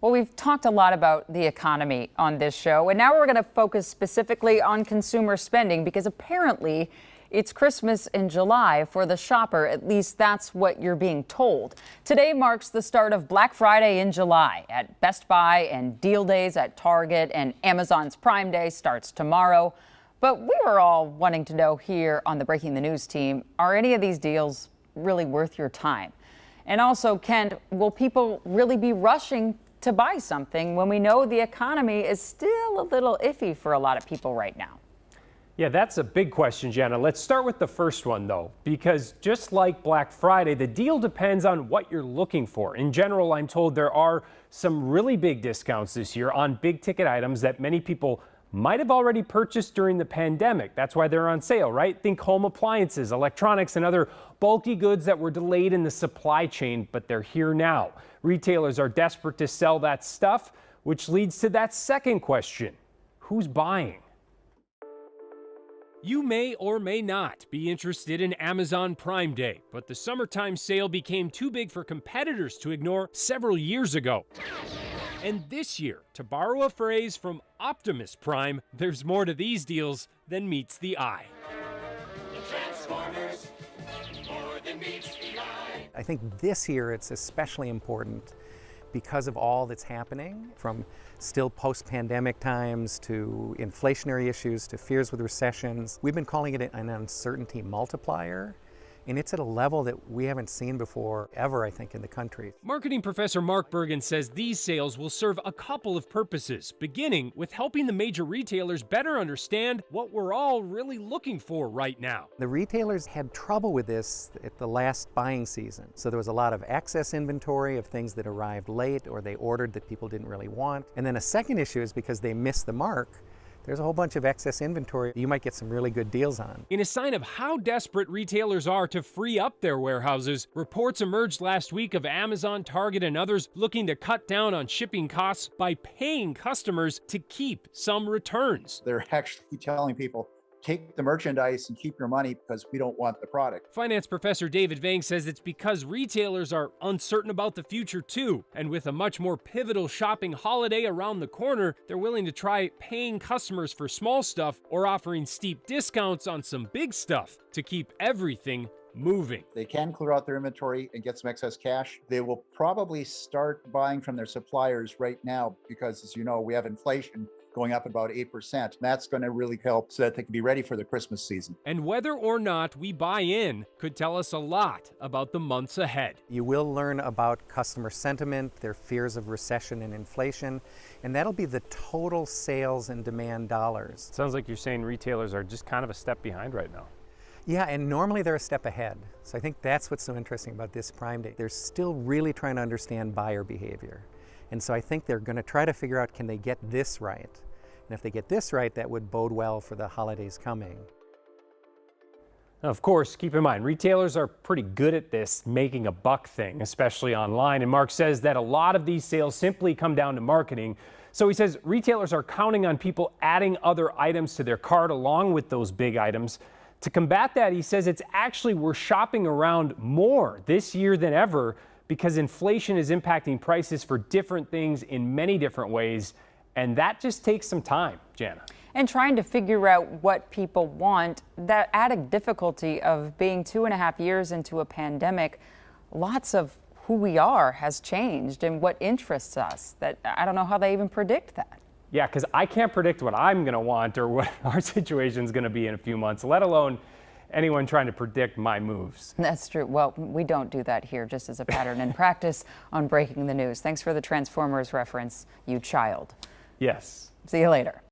Well, we've talked a lot about the economy on this show, and now we're going to focus specifically on consumer spending because apparently it's Christmas in July for the shopper. At least that's what you're being told. Today marks the start of Black Friday in July at Best Buy and Deal Days at Target, and Amazon's Prime Day starts tomorrow. But we were all wanting to know here on the Breaking the News team, are any of these deals really worth your time? And also, Kent, will people really be rushing to buy something when we know the economy is still a little iffy for a lot of people right now? Yeah, that's a big question, Jana. Let's start with the first one, though, because just like Black Friday, the deal depends on what you're looking for. In general, I'm told there are some really big discounts this year on big ticket items that many people might have already purchased during the pandemic. That's why they're on sale, right? Think home appliances, electronics, and other bulky goods that were delayed in the supply chain, but they're here now. Retailers are desperate to sell that stuff, which leads to that second question. Who's buying? You may or may not be interested in Amazon Prime Day, but the summertime sale became too big for competitors to ignore several years ago. And this year, to borrow a phrase from Optimus Prime, there's more to these deals than meets the eye. The Transformers, more than meets the eye. I think this year it's especially important because of all that's happening, from still post-pandemic times to inflationary issues to fears with recessions. We've been calling it an uncertainty multiplier, and it's at a level that we haven't seen before ever, I think, in the country. Marketing professor Mark Bergen says these sales will serve a couple of purposes, beginning with helping the major retailers better understand what we're all really looking for right now. The retailers had trouble with this at the last buying season. So there was a lot of excess inventory of things that arrived late or they ordered that people didn't really want. And then a second issue is because they missed the mark, there's a whole bunch of excess inventory you might get some really good deals on. In a sign of how desperate retailers are to free up their warehouses, reports emerged last week of Amazon, Target, and others looking to cut down on shipping costs by paying customers to keep some returns. They're actually telling people, take the merchandise and keep your money because we don't want the product. Finance professor David Vang says it's because retailers are uncertain about the future too. And with a much more pivotal shopping holiday around the corner, they're willing to try paying customers for small stuff or offering steep discounts on some big stuff to keep everything moving. They can clear out their inventory and get some excess cash. They will probably start buying from their suppliers right now because, as you know, we have inflation going up about 8%. That's going to really help so that they can be ready for the Christmas season. And whether or not we buy in could tell us a lot about the months ahead. You will learn about customer sentiment, their fears of recession and inflation, and that'll be the total sales and demand dollars. Sounds like you're saying retailers are just kind of a step behind right now. Yeah, and normally they're a step ahead. So I think that's what's so interesting about this Prime Day. They're still really trying to understand buyer behavior. And so I think they're going to try to figure out, can they get this right? And if they get this right, that would bode well for the holidays coming. Of course, keep in mind, retailers are pretty good at this making a buck thing, especially online. And Mark says that a lot of these sales simply come down to marketing. So he says retailers are counting on people adding other items to their cart along with those big items. To combat that, he says it's actually we're shopping around more this year than ever because inflation is impacting prices for different things in many different ways. And that just takes some time, Jana. And trying to figure out what people want, that added difficulty of being 2.5 years into a pandemic, lots of who we are has changed and what interests us. That I don't know how they even predict that. Yeah, because I can't predict what I'm going to want or what our situation is going to be in a few months, let alone anyone trying to predict my moves. That's true. Well, we don't do that here, just as a pattern in practice on Breaking the News. Thanks for the Transformers reference, you child. Yes. See you later.